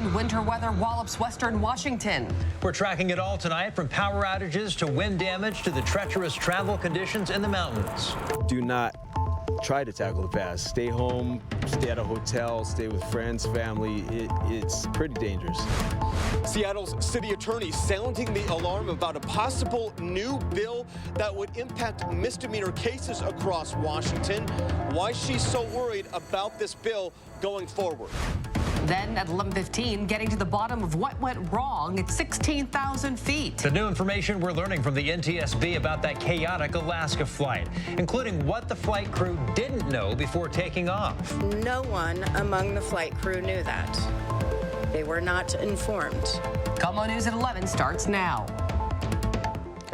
11, winter weather wallops western Washington. We're tracking it all tonight, from power outages to wind damage to the treacherous travel conditions in the mountains. Do not try to tackle the pass. Stay home, stay at a hotel, stay with friends, family. It's pretty dangerous. Seattle's city attorney sounding the alarm about a possible new bill that would impact misdemeanor cases across Washington. Why she's so worried about this bill going forward. Then at 11:15, getting to the bottom of what went wrong at 16,000 feet. The new information we're learning from the NTSB about that chaotic Alaska flight, including what the flight crew didn't know before taking off. No one among the flight crew knew that. They were not informed. KOMO News at 11 starts now.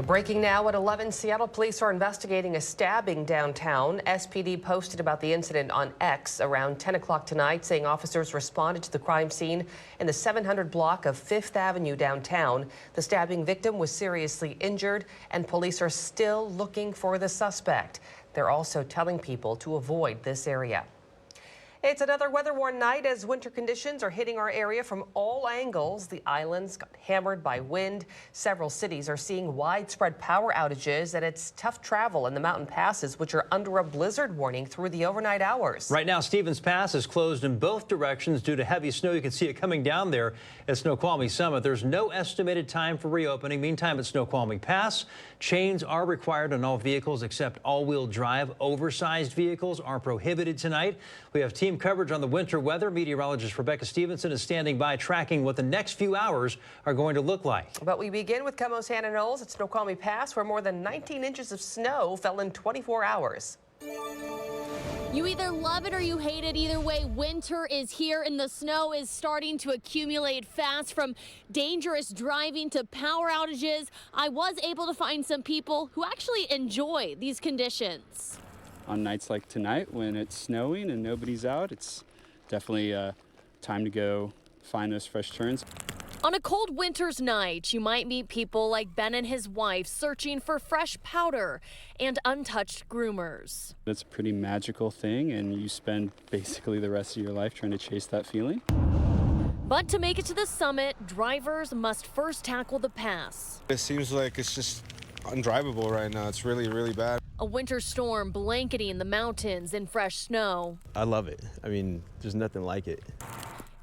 Breaking now at 11, Seattle police are investigating a stabbing downtown. SPD posted about the incident on X around 10 o'clock tonight, saying officers responded to the crime scene in the 700 block of 5th Avenue downtown. The stabbing victim was seriously injured, and police are still looking for the suspect. They're also telling people to avoid this area. It's another weather-worn night as winter conditions are hitting our area from all angles. The islands got hammered by wind. Several cities are seeing widespread power outages, and it's tough travel in the mountain passes, which are under a blizzard warning through the overnight hours. Right now, Stevens Pass is closed in both directions due to heavy snow. You can see it coming down there at Snoqualmie Summit. There's no estimated time for reopening. Meantime, at Snoqualmie Pass, chains are required on all vehicles except all-wheel drive. Oversized vehicles are prohibited tonight. We have team coverage on the winter weather. Meteorologist Rebecca Stevenson is standing by, tracking what the next few hours are going to look like. But we begin with KOMO's Hannah Knowles at Snoqualmie Pass, where more than 19 inches of snow fell in 24 hours. You either love it or you hate it. Either way, winter is here and the snow is starting to accumulate fast. From dangerous driving to power outages, I was able to find some people who actually enjoy these conditions. On nights like tonight, when it's snowing and nobody's out, it's definitely time to go find those fresh turns. On a cold winter's night, you might meet people like Ben and his wife searching for fresh powder and untouched groomers. It's a pretty magical thing, and you spend basically the rest of your life trying to chase that feeling. But to make it to the summit, drivers must first tackle the pass. It seems like it's just undrivable right now. It's really, really bad. A winter storm blanketing the mountains in fresh snow. I love it. I mean, there's nothing like it.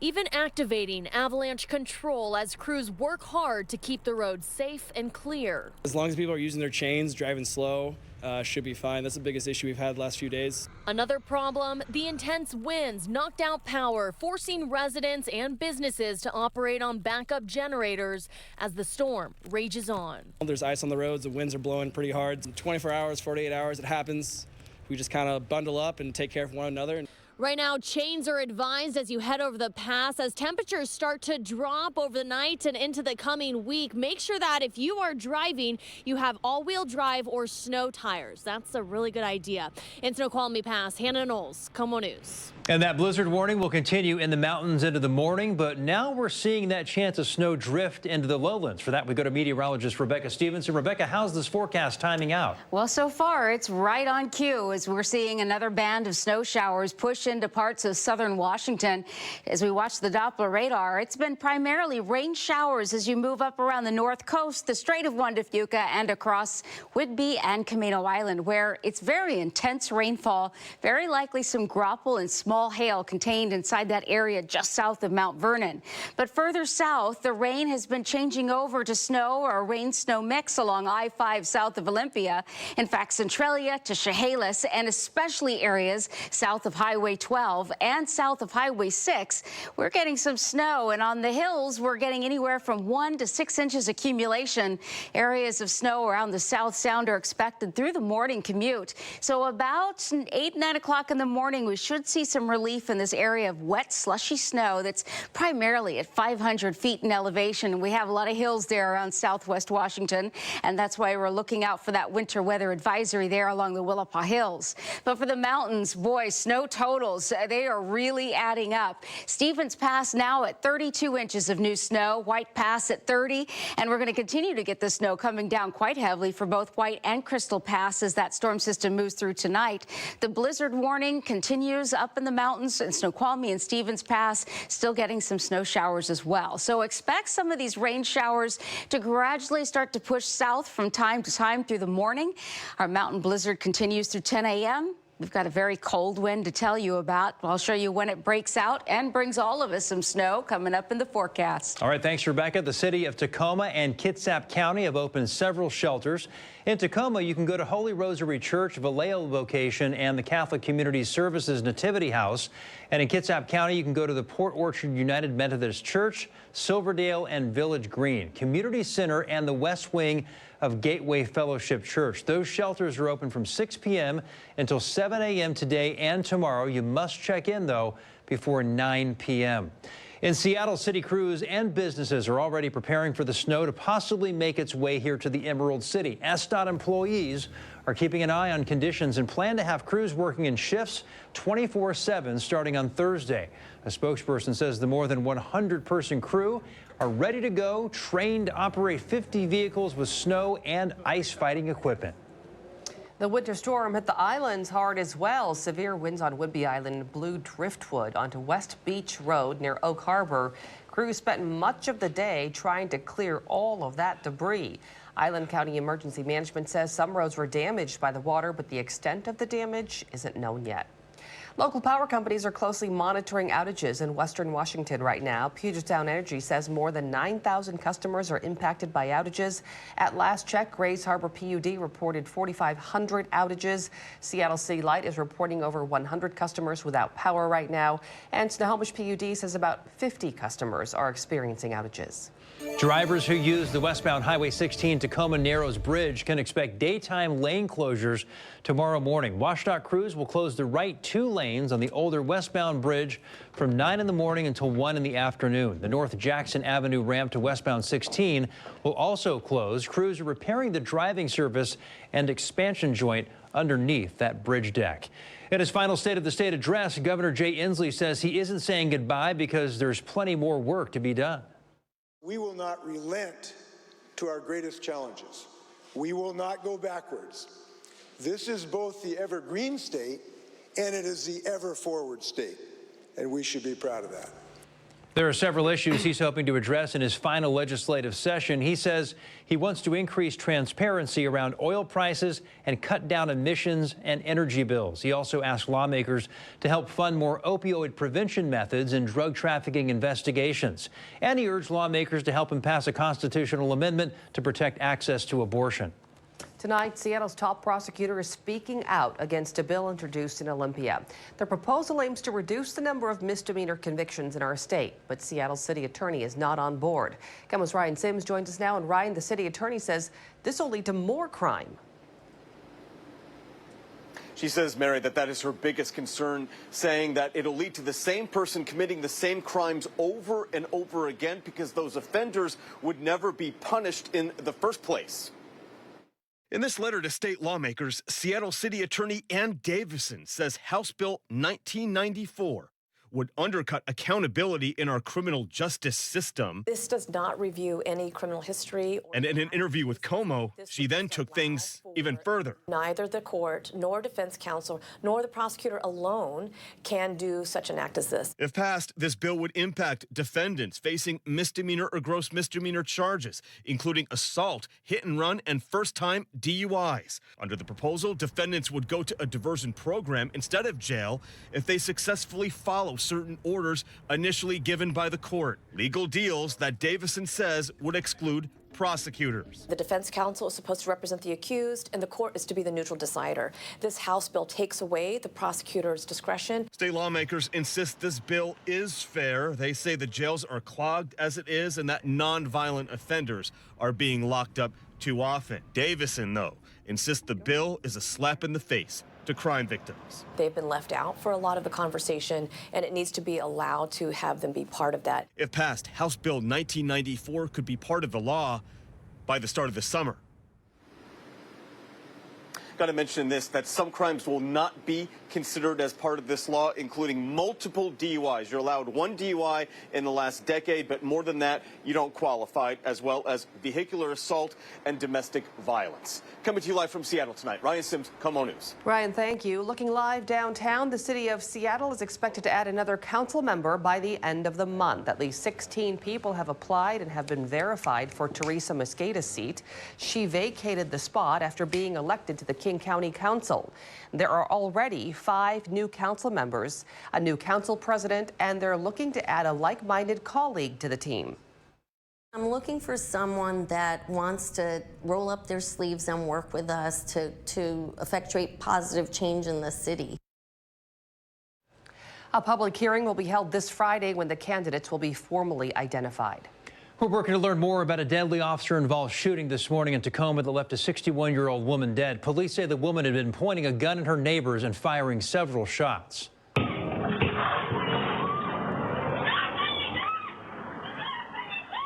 Even activating avalanche control as crews work hard to keep the roads safe and clear. As long as people are using their chains, driving slow, should be fine. That's the biggest issue we've had the last few days. Another problem, the intense winds knocked out power, forcing residents and businesses to operate on backup generators as the storm rages on. There's ice on the roads, the winds are blowing pretty hard. 24 hours, 48 hours, it happens. We just kind of bundle up and take care of one another. Right now, chains are advised as you head over the pass. As temperatures start to drop over the night and into the coming week, make sure that if you are driving, you have all-wheel drive or snow tires. That's a really good idea. In Snoqualmie Pass, Hannah Knowles, KOMO News. And that blizzard warning will continue in the mountains into the morning, but now we're seeing that chance of snow drift into the lowlands. For that, we go to meteorologist Rebecca Stevenson. Rebecca, how's this forecast timing out? Well, so far, it's right on cue as we're seeing another band of snow showers push into parts of southern Washington. As we watch the Doppler radar, it's been primarily rain showers as you move up around the north coast, the Strait of Juan de Fuca, and across Whidbey and Camino Island, where it's very intense rainfall, very likely some graupel and small hail contained inside that area just south of Mount Vernon. But further south, the rain has been changing over to snow or rain-snow mix along I-5 south of Olympia. In fact, Centralia to Chehalis, and especially areas south of Highway 12 and south of Highway 6, we're getting some snow. And on the hills, we're getting anywhere from 1 to 6 inches accumulation. Areas of snow around the South Sound are expected through the morning commute. So about 8, 9 o'clock in the morning, we should see some relief in this area of wet, slushy snow that's primarily at 500 feet in elevation. We have a lot of hills there around southwest Washington, and that's why we're looking out for that winter weather advisory there along the Willapa Hills. But for the mountains, boy, snow total totals, they are really adding up. Stevens Pass now at 32 inches of new snow, White Pass at 30, and we're going to continue to get the snow coming down quite heavily for both White and Crystal Pass as that storm system moves through tonight. The blizzard warning continues up in the mountains, and Snoqualmie and Stevens Pass still getting some snow showers as well. So expect some of these rain showers to gradually start to push south from time to time through the morning. Our mountain blizzard continues through 10 a.m. We've got a very cold wind to tell you about. I'll show you when it breaks out and brings all of us some snow coming up in the forecast. All right, thanks, Rebecca. The city of Tacoma and Kitsap County have opened several shelters. In Tacoma, you can go to Holy Rosary Church, Vallejo location, and the Catholic Community Services Nativity House. And in Kitsap County, you can go to the Port Orchard United Methodist Church, Silverdale, and Village Green Community Center, and the West Wing of Gateway Fellowship Church. Those shelters are open from 6 p.m. until 7 a.m. today and tomorrow. You must check in, though, before 9 p.m. In Seattle, city crews and businesses are already preparing for the snow to possibly make its way here to the Emerald City. SDOT employees are keeping an eye on conditions and plan to have crews working in shifts 24/7 starting on Thursday. A spokesperson says the more than 100-person crew are ready to go, trained to operate 50 vehicles with snow and ice fighting equipment. The winter storm hit the islands hard as well. Severe winds on Whidbey Island blew driftwood onto West Beach Road near Oak Harbor. Crews spent much of the day trying to clear all of that debris. Island County Emergency Management says some roads were damaged by the water, but the extent of the damage isn't known yet. Local power companies are closely monitoring outages in western Washington right now. Puget Sound Energy says more than 9,000 customers are impacted by outages. At last check, Grays Harbor PUD reported 4,500 outages. Seattle City Light is reporting over 100 customers without power right now. And Snohomish PUD says about 50 customers are experiencing outages. Drivers who use the westbound Highway 16 Tacoma Narrows Bridge can expect daytime lane closures tomorrow morning. WashDOT crews will close the right 2 lanes on the older westbound bridge from 9 in the morning until 1 in the afternoon. The North Jackson Avenue ramp to westbound 16 will also close. Crews are repairing the driving surface and expansion joint underneath that bridge deck. In his final State of the State address, Governor Jay Inslee says he isn't saying goodbye because there's plenty more work to be done. We will not relent to our greatest challenges. We will not go backwards. This is both the evergreen state and it is the ever forward state, and we should be proud of that. There are several issues he's hoping to address in his final legislative session. He says he wants to increase transparency around oil prices and cut down emissions and energy bills. He also asked lawmakers to help fund more opioid prevention methods and drug trafficking investigations. And he urged lawmakers to help him pass a constitutional amendment to protect access to abortion. Tonight, Seattle's top prosecutor is speaking out against a bill introduced in Olympia. The proposal aims to reduce the number of misdemeanor convictions in our state, but Seattle's city attorney is not on board. KOMO's Ryan Sims joins us now, and Ryan, the city attorney says this will lead to more crime. She says, Mary, that is her biggest concern, saying that it'll lead to the same person committing the same crimes over and over again because those offenders would never be punished in the first place. In this letter to state lawmakers, Seattle City Attorney Ann Davison says House Bill 1994 would undercut accountability in our criminal justice system. This does not review any criminal history. And in an interview with KOMO, she then took things even further. Neither the court, nor defense counsel, nor the prosecutor alone can do such an act as this. If passed, this bill would impact defendants facing misdemeanor or gross misdemeanor charges, including assault, hit and run, and first-time DUIs. Under the proposal, defendants would go to a diversion program instead of jail if they successfully follow certain orders initially given by the court. Legal deals that Davison says would exclude prosecutors. The defense counsel is supposed to represent the accused, and the court is to be the neutral decider. This House bill takes away the prosecutor's discretion. State lawmakers insist this bill is fair. They say the jails are clogged as it is and that nonviolent offenders are being locked up too often. Davison, though, insists the bill is a slap in the face to crime victims. They've been left out for a lot of the conversation, and it needs to be allowed to have them be part of that. If passed, House Bill 1994 could be part of the law by the start of the summer. Got to mention this, that some crimes will not be considered as part of this law, including multiple DUIs. You're allowed one DUI in the last decade, but more than that, you don't qualify, as well as vehicular assault and domestic violence. Coming to you live from Seattle tonight, Ryan Sims, KOMO News. Ryan, thank you. Looking live downtown, the city of Seattle is expected to add another council member by the end of the month. At least 16 people have applied and have been verified for Teresa Mosqueda's seat. She vacated the spot after being elected to the King County Council. There are already 5 new council members, a new council president, and they're looking to add a like-minded colleague to the team. I'm looking for someone that wants to roll up their sleeves and work with us to effectuate positive change in the city. A public hearing will be held this Friday when the candidates will be formally identified. We're working to learn more about a deadly officer-involved shooting this morning in Tacoma that left a 61-year-old woman dead. Police say the woman had been pointing a gun at her neighbors and firing several shots.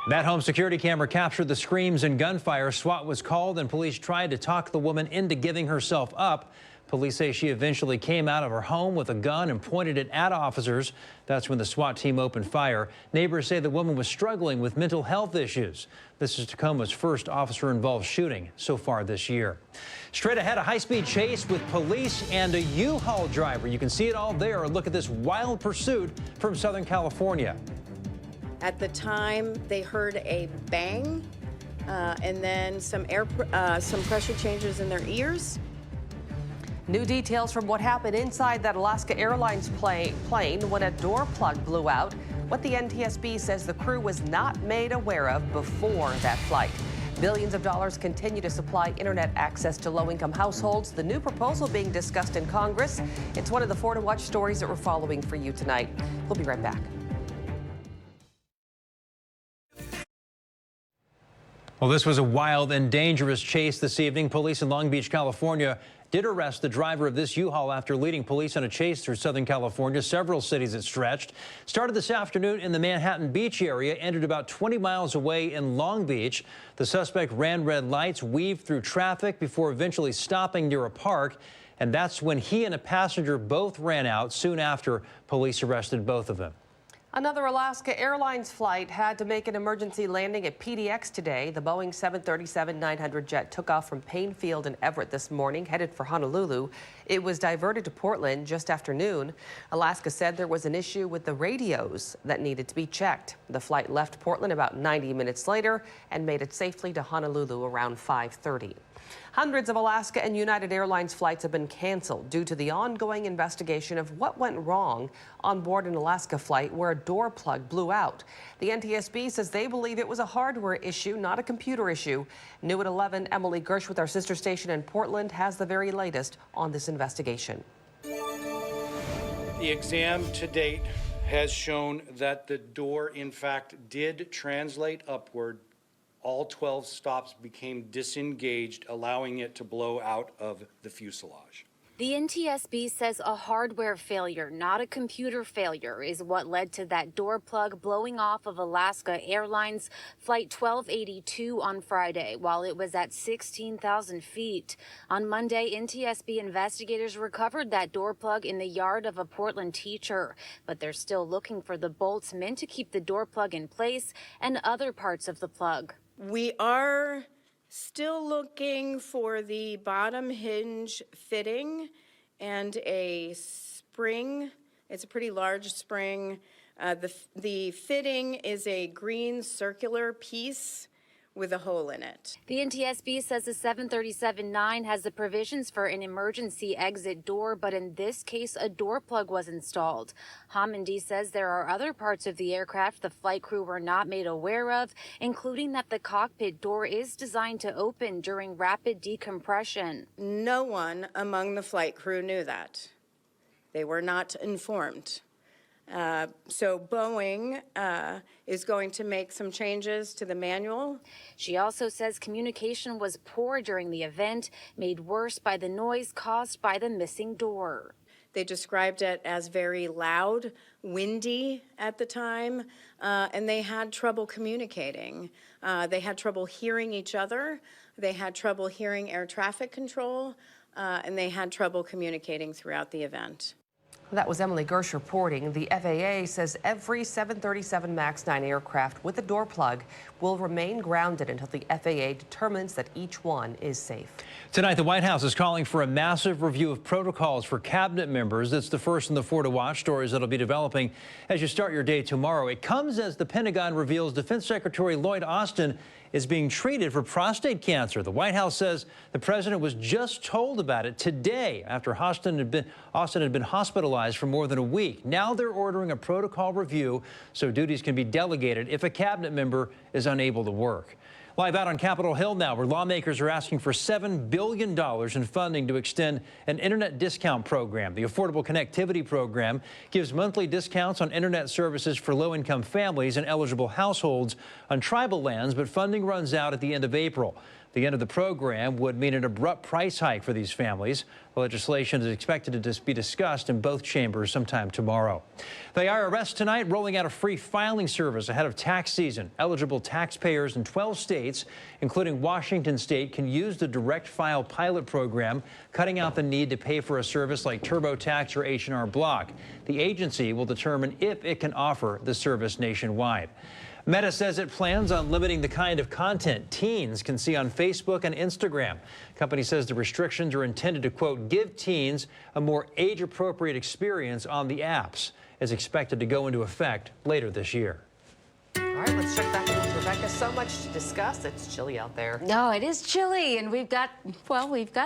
That home security camera captured the screams and gunfire. SWAT was called and police tried to talk the woman into giving herself up. Police say she eventually came out of her home with a gun and pointed it at officers. That's when the SWAT team opened fire. Neighbors say the woman was struggling with mental health issues. This is Tacoma's first officer-involved shooting so far this year. Straight ahead, a high-speed chase with police and a U-Haul driver. You can see it all there. Look at this wild pursuit from Southern California. At the time, they heard a bang and then some pressure changes in their ears. New details from what happened inside that Alaska Airlines plane when a door plug blew out. What the NTSB says the crew was not made aware of before that flight. Billions of dollars continue to supply internet access to low-income households. The new proposal being discussed in Congress. It's one of the 4 to Watch stories that we're following for you tonight. We'll be right back. Well, this was a wild and dangerous chase this evening. Police in Long Beach, California did arrest the driver of this U-Haul after leading police on a chase through Southern California. Several cities it stretched. Started this afternoon in the Manhattan Beach area, ended about 20 miles away in Long Beach. The suspect ran red lights, weaved through traffic before eventually stopping near a park. And that's when he and a passenger both ran out. Soon after, police arrested both of them. Another Alaska Airlines flight had to make an emergency landing at PDX today. The Boeing 737-900 jet took off from Payne Field in Everett this morning, headed for Honolulu. It was diverted to Portland just after noon. Alaska said there was an issue with the radios that needed to be checked. The flight left Portland about 90 minutes later and made it safely to Honolulu around 5:30. Hundreds of Alaska and United Airlines flights have been canceled due to the ongoing investigation of what went wrong on board an Alaska flight where a door plug blew out. The NTSB says they believe it was a hardware issue, not a computer issue. New at 11, Emily Gersh with our sister station in Portland has the very latest on this investigation. The exam to date has shown that the door, in fact, did translate upward. All 12 stops became disengaged, allowing it to blow out of the fuselage. The NTSB says a hardware failure, not a computer failure, is what led to that door plug blowing off of Alaska Airlines Flight 1282 on Friday while it was at 16,000 feet. On Monday, NTSB investigators recovered that door plug in the yard of a Portland teacher, but they're still looking for the bolts meant to keep the door plug in place and other parts of the plug. We are still looking for the bottom hinge fitting and a spring. It's a pretty large spring. The fitting is a green circular piece with a hole in it. The NTSB says the 737-9 has the provisions for an emergency exit door, but in this case, a door plug was installed. Hammond says there are other parts of the aircraft the flight crew were not made aware of, including that the cockpit door is designed to open during rapid decompression. No one among the flight crew knew that. They were not informed. So Boeing is going to make some changes to the manual. She also says communication was poor during the event, made worse by the noise caused by the missing door. They described it as very loud, windy at the time, and they had trouble communicating. They had trouble hearing each other. They had trouble hearing air traffic control. and they had trouble communicating throughout the event. That was Emily Gersh reporting. The FAA says every 737 MAX 9 aircraft with a door plug will remain grounded until the FAA determines that each one is safe. Tonight, the White House is calling for a massive review of protocols for cabinet members. It's the first in the 4 to watch stories that'll be developing as you start your day tomorrow. It comes as the Pentagon reveals Defense Secretary Lloyd Austin is being treated for prostate cancer. The White House says the president was just told about it today after Austin had been hospitalized for more than a week. Now they're ordering a protocol review so duties can be delegated if a cabinet member is unable to work. Live out on Capitol Hill now, where lawmakers are asking for $7 billion in funding to extend an internet discount program. The Affordable Connectivity Program gives monthly discounts on internet services for low-income families and eligible households on tribal lands, but funding runs out at the end of April. The end of the program would mean an abrupt price hike for these families. The legislation is expected to be discussed in both chambers sometime tomorrow. The IRS tonight rolling out a free filing service ahead of tax season. Eligible taxpayers in 12 states, including Washington State, can use the Direct File pilot program, cutting out the need to pay for a service like TurboTax or H&R Block. The agency will determine if it can offer the service nationwide. Meta says it plans on limiting the kind of content teens can see on Facebook and Instagram. Company says the restrictions are intended to, quote, give teens a more age-appropriate experience on the apps. It's expected to go into effect later this year. All right, let's check back in with Rebecca. So much to discuss. It's chilly out there. No, it is chilly, and we've got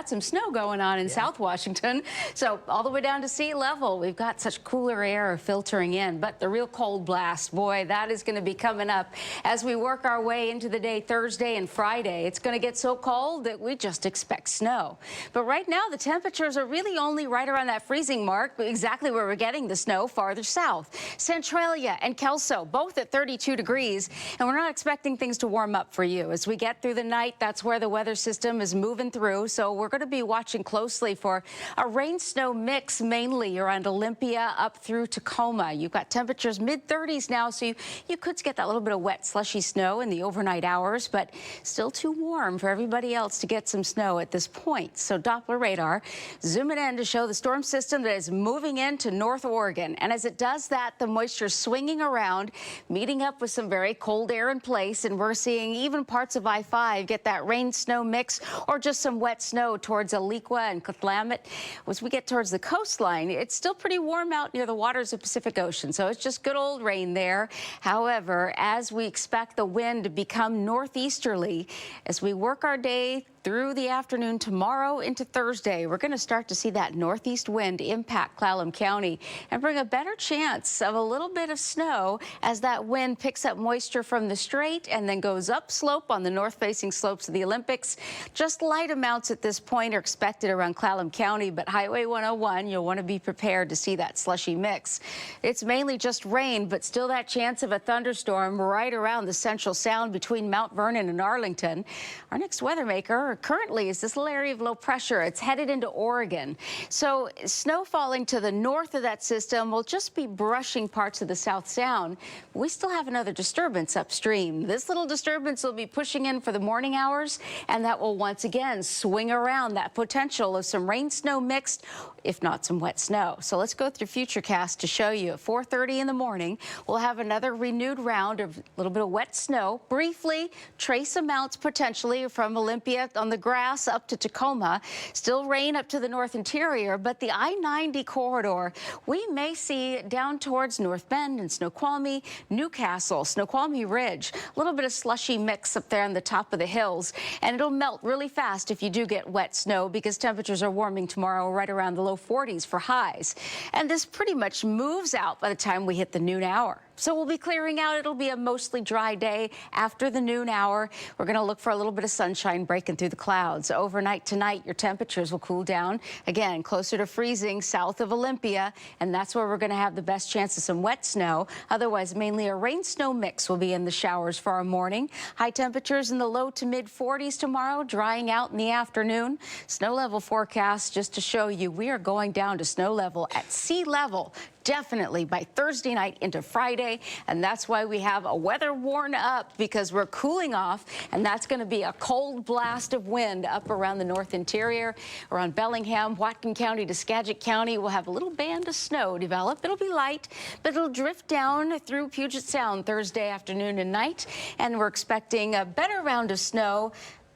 some snow going on in South Washington. So all the way down to sea level, we've got such cooler air filtering in. But the real cold blast, boy, that is going to be coming up as we work our way into the day Thursday and Friday. It's going to get so cold that we just expect snow. But right now, the temperatures are really only right around that freezing mark, exactly where we're getting the snow farther south. Centralia and Kelso, both at 32 degrees. And we're not expecting things to warm up for you. As we get through the night, that's where the weather system is moving through. So we're going to be watching closely for a rain-snow mix, mainly around Olympia up through Tacoma. You've got temperatures mid-30s now, so you could get that little bit of wet, slushy snow in the overnight hours, but still too warm for everybody else to get some snow at this point. So Doppler radar zooming in to show the storm system that is moving into North Oregon. And as it does that, the moisture swinging around, meeting up with some very cold air in place, and we're seeing even parts of I-5 get that rain-snow mix or just some wet snow towards Aliqua and Kathlamet. As we get towards the coastline, it's still pretty warm out near the waters of the Pacific Ocean, so it's just good old rain there. However, as we expect the wind to become northeasterly, as we work our day through the afternoon tomorrow into Thursday, we're going to start to see that northeast wind impact Clallam County and bring a better chance of a little bit of snow as that wind picks up moisture from the strait and then goes upslope on the north-facing slopes of the Olympics. Just light amounts at this point are expected around Clallam County, but Highway 101, you'll want to be prepared to see that slushy mix. It's mainly just rain, but still that chance of a thunderstorm right around the Central Sound between Mount Vernon and Arlington. Our next weather maker currently is this little area of low pressure. It's headed into Oregon. So snow falling to the north of that system will just be brushing parts of the South Sound. We still have another disturbance upstream. This little disturbance will be pushing in for the morning hours, and that will once again swing around that potential of some rain snow mixed, if not some wet snow. So let's go through Futurecast to show you. At 4:30 in the morning, we'll have another renewed round of a little bit of wet snow. Briefly, trace amounts potentially from Olympia on the grass up to Tacoma. Still rain up to the north interior, but the I-90 corridor, we may see down towards North Bend and Snoqualmie, Newcastle, Snoqualmie Ridge. A little bit of slushy mix up there on the top of the hills, and it'll melt really fast if you do get wet snow because temperatures are warming tomorrow right around the low 40s for highs. And this pretty much moves out by the time we hit the noon hour. So we'll be clearing out. It'll be a mostly dry day after the noon hour. We're going to look for a little bit of sunshine breaking through the clouds. Overnight tonight, your temperatures will cool down. Again, closer to freezing south of Olympia, and that's where we're going to have the best chance of some wet snow. Otherwise, mainly a rain-snow mix will be in the showers for our morning. High temperatures in the low to mid-40s tomorrow, drying out in the afternoon. Snow level forecast just to show you we are going down to snow level at sea level definitely by Thursday night into Friday, and that's why we have a weather warn up, because we're cooling off, and that's going to be a cold blast of wind up around the north interior, around Bellingham, Whatcom County to Skagit County. We'll have a little band of snow develop. It'll be light, but it'll drift down through Puget Sound Thursday afternoon and night, and we're expecting a better round of snow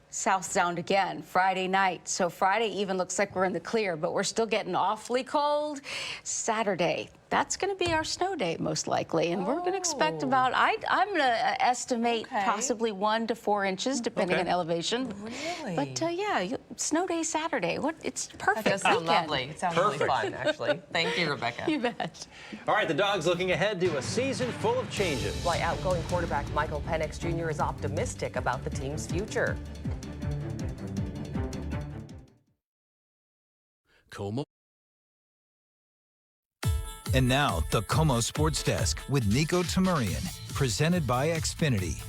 South Sound again Friday night. So Friday even looks like we're in the clear, but we're still getting awfully cold. Saturday, that's going to be our snow day most likely, and we're going to expect about, I'm going to estimate possibly 1 to 4 inches depending on elevation. Really? But yeah, snow day Saturday. It's perfect. That does sound weekend. lovely. It sounds really fun, actually. Thank you, Rebecca. You bet. All right, the Dogs looking ahead to a season full of changes. Why outgoing quarterback Michael Penix Jr. is optimistic about the team's future. KOMO. And now, the KOMO Sports Desk with Nico Tamurian, presented by Xfinity.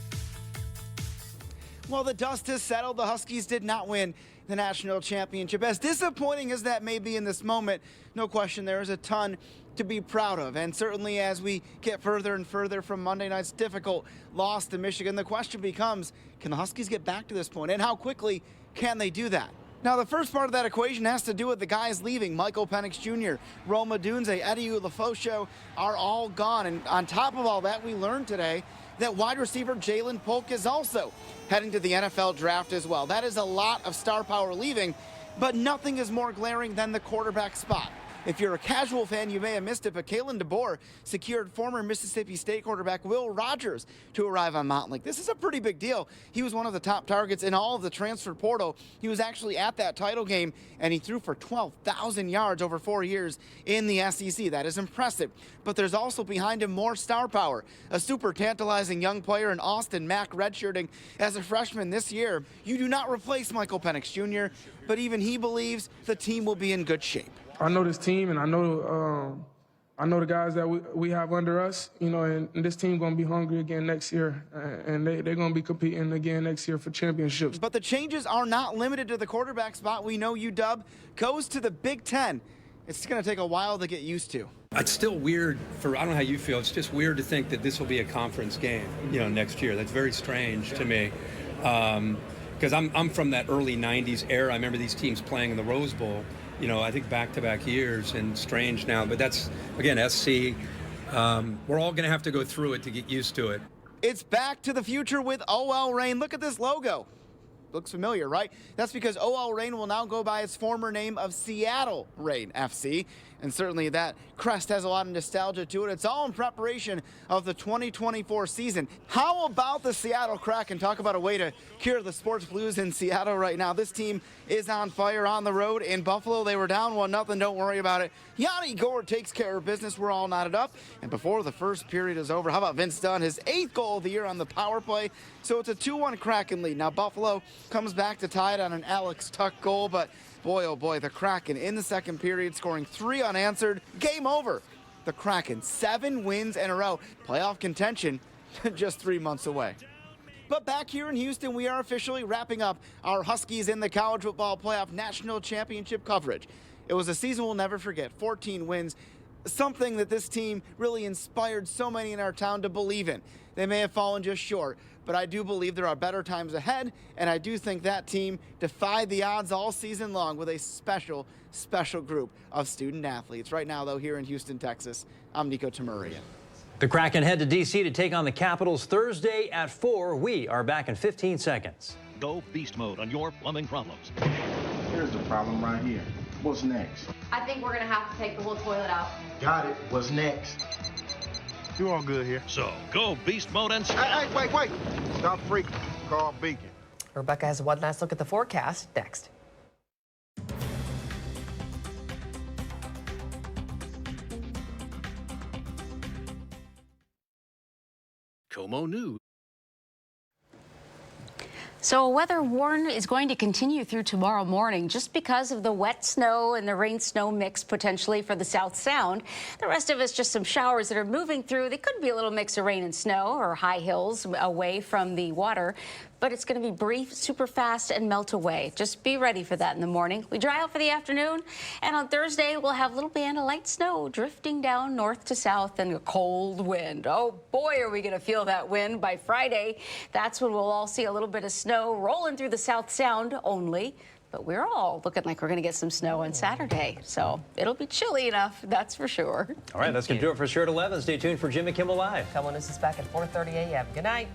Well, the dust has settled. The Huskies did not win the national championship. As disappointing as that may be in this moment, no question there is a ton to be proud of. And certainly as we get further and further from Monday night's difficult loss to Michigan, the question becomes, can the Huskies get back to this point, and how quickly can they do that? Now, the first part of that equation has to do with the guys leaving. Michael Penix Jr., Rome Odunze, Eddie Ulofoshio are all gone. And on top of all that, we learned today that wide receiver Jalen Polk is also heading to the NFL draft as well. That is a lot of star power leaving, but nothing is more glaring than the quarterback spot. If you're a casual fan, you may have missed it, but Kalen DeBoer secured former Mississippi State quarterback Will Rogers to arrive on Mountain Lake. This is a pretty big deal. He was one of the top targets in all of the transfer portal. He was actually at that title game, and he threw for 12,000 yards over 4 years in the SEC. That is impressive. But there's also behind him more star power. A super tantalizing young player in Austin Mack redshirting as a freshman this year. You do not replace Michael Penix Jr., but even he believes the team will be in good shape. I know this team, and I know the guys that we have under us, and this team going to be hungry again next year, and they're going to be competing again next year for championships. But the changes are not limited to the quarterback spot. We know UW goes to the Big Ten. It's going to take a while to get used to. It's still weird I don't know how you feel, it's just weird to think that this will be a conference game, next year. That's very strange to me. Because I'm from that early 90s era. I remember these teams playing in the Rose Bowl. I think back-to-back years, and strange now. But that's, again, SC. We're all going to have to go through it to get used to it. It's back to the future with OL Reign. Look at this logo. Looks familiar, right? That's because OL Reign will now go by its former name of Seattle Reign FC. And certainly that crest has a lot of nostalgia to it. It's all in preparation of the 2024 season. How about the Seattle Kraken? Talk about a way to cure the sports blues in Seattle right now. This team is on fire on the road in Buffalo. They were down 1-0. Don't worry about it. Yanni Gourde takes care of business. We're all knotted up. And before the first period is over, how about Vince Dunn? His 8th goal of the year on the power play. So it's a 2-1 Kraken lead. Now Buffalo comes back to tie it on an Alex Tuck goal, but boy, oh boy, the Kraken in the second period scoring 3 unanswered. Game over. The Kraken, 7 wins in a row. Playoff contention just 3 months away. But back here in Houston, we are officially wrapping up our Huskies in the College Football Playoff National Championship coverage. It was a season we'll never forget, 14 wins, something that this team really inspired so many in our town to believe in. They may have fallen just short, but I do believe there are better times ahead, and I do think that team defied the odds all season long with a special, special group of student athletes. Right now, though, here in Houston, Texas, I'm Nico Tamurian. The Kraken head to D.C. to take on the Capitals Thursday at 4. We are back in 15 seconds. Go beast mode on your plumbing problems. Here's the problem right here. What's next? I think we're going to have to take the whole toilet out. Got it. What's next? You're all good here. So, go beast mode and... Hey, wait. Stop freaking. Call Beacon. Rebecca has one last look at the forecast next. KOMO News. So a weather warning is going to continue through tomorrow morning just because of the wet snow and the rain-snow mix potentially for the South Sound. The rest of it's just some showers that are moving through. They could be a little mix of rain and snow or high hills away from the water. but it's going to be brief, super fast, and melt away. Just be ready for that in the morning. We dry out for the afternoon, and on Thursday, we'll have a little band of light snow drifting down north to south and a cold wind. Oh, boy, are we going to feel that wind. By Friday, that's when we'll all see a little bit of snow rolling through the South Sound only. But we're all looking like we're going to get some snow on Saturday. So it'll be chilly enough, that's for sure. All right, that's going to do it for Sure at 11. Stay tuned for Jimmy Kimmel Live. KOMO News is back at 4:30 a.m. Good night.